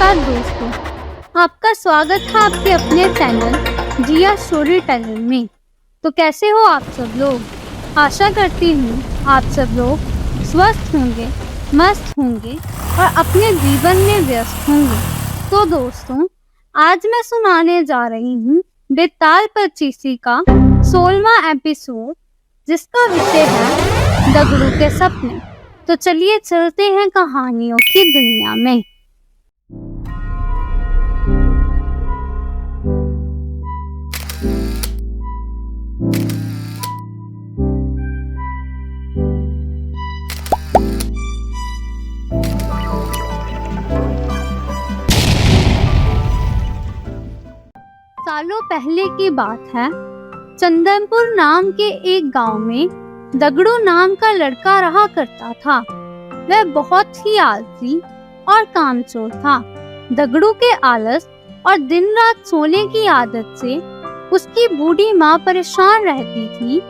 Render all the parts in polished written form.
नमस्कार दोस्तों, आपका स्वागत है आपके अपने चैनल जिया स्टोरी टेलर में। तो कैसे हो आप सब लोग? आशा करती हूँ आप सब लोग स्वस्थ होंगे, मस्त होंगे और अपने जीवन में व्यस्त होंगे। तो दोस्तों, आज मैं सुनाने जा रही हूँ बेताल पचीसी का 16वां एपिसोड, जिसका विषय है दगड़ू के सपने। तो चलिए चलते हैं कहानियों की दुनिया में। सालों पहले की बात है। चंदनपुर नाम के एक गांव में दगड़ू नाम का लड़का रहा करता था। वह बहुत ही आलसी और कामचोर था। दगड़ू के आलस और दिन रात सोने की आदत से उसकी बूढ़ी माँ परेशान रहती थी।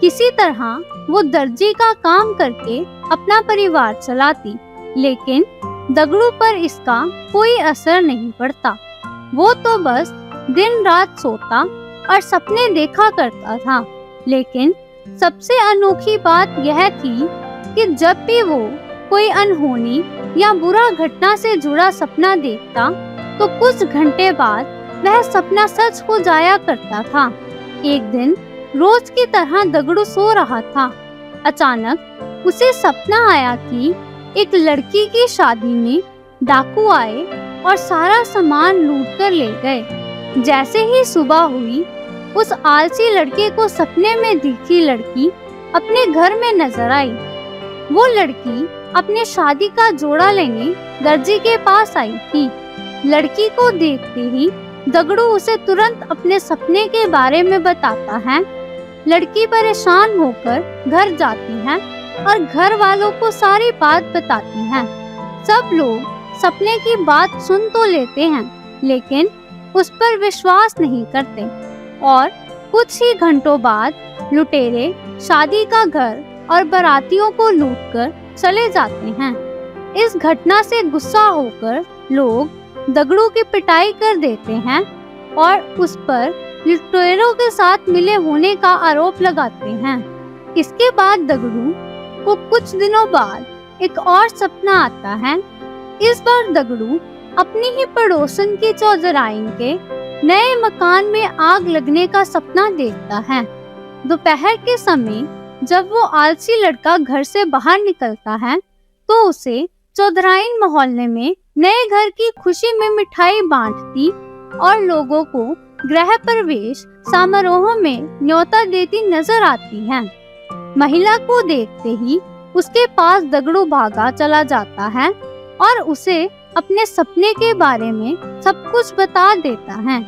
किसी तरह वो दर्जी का काम करके अपना परिवार चलाती, लेकिन दगड़ू पर इसका कोई असर नहीं पड़ता। वो तो बस दिन रात सोता और सपने देखा करता था। लेकिन सबसे अनोखी बात यह थी कि जब भी वो कोई अनहोनी या बुरा घटना से जुड़ा सपना देखता तो कुछ घंटे बाद वह सपना सच हो जाया करता था। एक दिन रोज की तरह दगड़ू सो रहा था। अचानक उसे सपना आया कि एक लड़की की शादी में डाकू आए और सारा सामान लूट कर ले गए। जैसे ही सुबह हुई, उस आलसी लड़के को सपने में दिखी लड़की अपने घर में नजर आई। वो लड़की अपने शादी का जोड़ा लेने दर्जी के पास आई थी। लड़की को देखते ही दगड़ू उसे तुरंत अपने सपने के बारे में बताता है। लड़की परेशान होकर घर जाती है और घर वालों को सारी बात बताती है। सब लोग सपने की बात सुन तो लेते हैं, लेकिन उस पर विश्वास नहीं करते और कुछ ही घंटों बाद लुटेरे शादी का घर और बारातियों को लूटकर चले जाते हैं। इस घटना से गुस्सा होकर लोग दगड़ू की पिटाई कर देते हैं और उस पर लुटेरों के साथ मिले होने का आरोप लगाते हैं। इसके बाद दगड़ू को कुछ दिनों बाद एक और सपना आता है। इस बार दगड़ू अपनी ही पड़ोसन की चौधराइन के नए मकान में आग लगने का सपना देखता है। दोपहर के समय जब वो आलसी लड़का घर से बाहर निकलता है तो उसे चौधराइन मोहल्ले में नए घर की खुशी में मिठाई बांटती और लोगों को गृह प्रवेश समारोह में न्योता देती नजर आती है। महिला को देखते ही उसके पास दगड़ू भागा चला जाता है और उसे अपने सपने के बारे में सब कुछ बता देता है।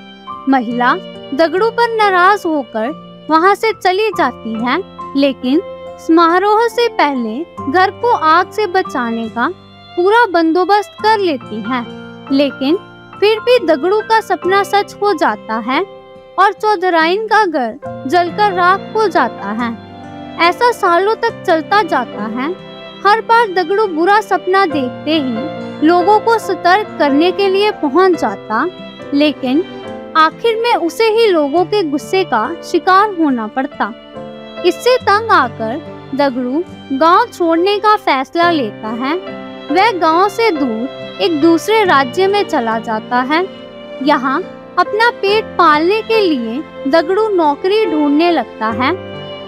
महिला दगड़ू पर नाराज होकर वहां से चली जाती है, लेकिन समारोह से पहले घर को आग से बचाने का पूरा बंदोबस्त कर लेती है। लेकिन फिर भी दगड़ू का सपना सच हो जाता है और चौधराइन का घर जलकर राख हो जाता है। ऐसा सालों तक चलता जाता है। हर बार दगड़ू बुरा सपना देखते ही लोगों को सतर्क करने के लिए पहुंच जाता, लेकिन आखिर में उसे ही लोगों के गुस्से का शिकार होना पड़ता। इससे तंग आकर दगड़ू गांव छोड़ने का फैसला लेता है। वह गांव से दूर एक दूसरे राज्य में चला जाता है। यहाँ अपना पेट पालने के लिए दगड़ू नौकरी ढूंढने लगता है।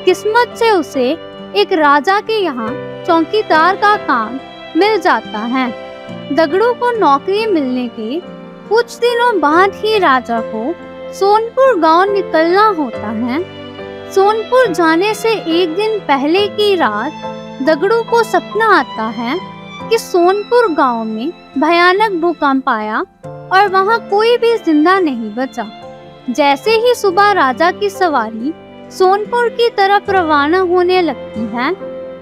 किस्मत से उसे एक राजा के यहाँ चौकीदार का काम मिल जाता है। दगड़ू को नौकरी मिलने के कुछ दिनों बाद ही राजा को सोनपुर गांव निकलना होता है। सोनपुर जाने से एक दिन पहले की रात दगड़ू को सपना आता है कि सोनपुर गांव में भयानक भूकंप आया और वहां कोई भी जिंदा नहीं बचा। जैसे ही सुबह राजा की सवारी सोनपुर की तरफ रवाना होने लगती है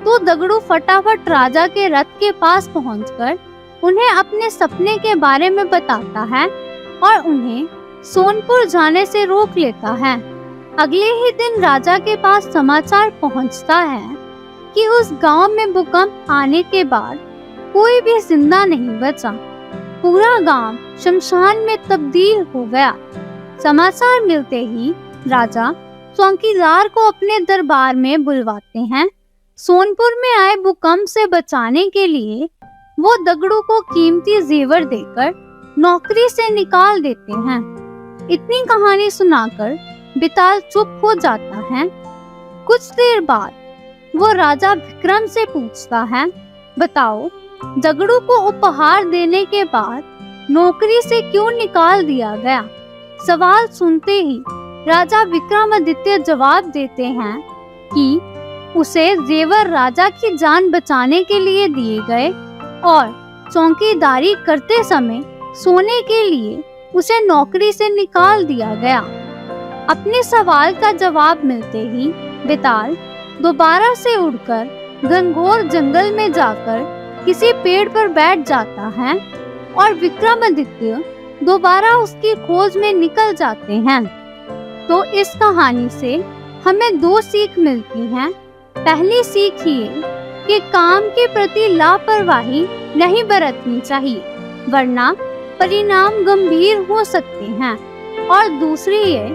तो दगड़ू फटाफट राजा के रथ के पास पहुंचकर उन्हें अपने सपने के बारे में बताता है और उन्हें सोनपुर जाने से रोक लेता है। अगले ही दिन राजा के पास समाचार पहुंचता है कि उस गांव में भूकंप आने के बाद कोई भी जिंदा नहीं बचा। पूरा गांव शमशान में तब्दील हो गया। समाचार मिलते ही राजा चौकीदार को अपने दरबार में बुलवाते हैं। सोनपुर में आए भूकंप से बचाने के लिए वो दगड़ू को कीमती जेवर देकर नौकरी से निकाल देते हैं। इतनी कहानी सुनाकर बिताल चुप हो जाता है। कुछ देर बाद वो राजा विक्रम से पूछता है, बताओ दगड़ू को उपहार देने के बाद नौकरी से क्यों निकाल दिया गया? सवाल सुनते ही राजा विक्रमादित्य जवाब देते हैं कि उसे जेवर राजा की जान बचाने के लिए दिए गए और चौकीदारी करते समय सोने के लिए उसे नौकरी से निकाल दिया गया। अपने सवाल का जवाब मिलते ही बेताल दोबारा से उड़कर घनघोर जंगल में जाकर किसी पेड़ पर बैठ जाता है और विक्रमादित्य दोबारा उसकी खोज में निकल जाते हैं। तो इस कहानी से हमें दो सीख मिलती हैं। पहली सीख ये कि काम के प्रति लापरवाही नहीं बरतनी चाहिए, वरना परिणाम गंभीर हो सकते हैं। और दूसरी ये,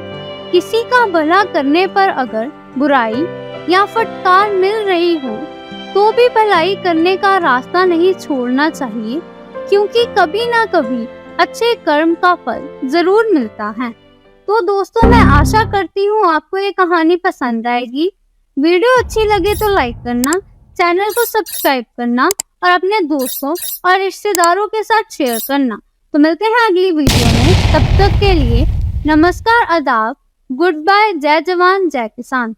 किसी का भला करने पर अगर बुराई या फटकार मिल रही हो तो भी भलाई करने का रास्ता नहीं छोड़ना चाहिए, क्योंकि कभी ना कभी अच्छे कर्म का फल जरूर मिलता है। तो दोस्तों, मैं आशा करती हूँ आपको ये कहानी पसंद आएगी। वीडियो अच्छी लगे तो लाइक करना, चैनल को सब्सक्राइब करना और अपने दोस्तों और रिश्तेदारों के साथ शेयर करना। तो मिलते हैं अगली वीडियो में, तब तक के लिए नमस्कार, आदाब, गुड बाय, जय जवान जय किसान।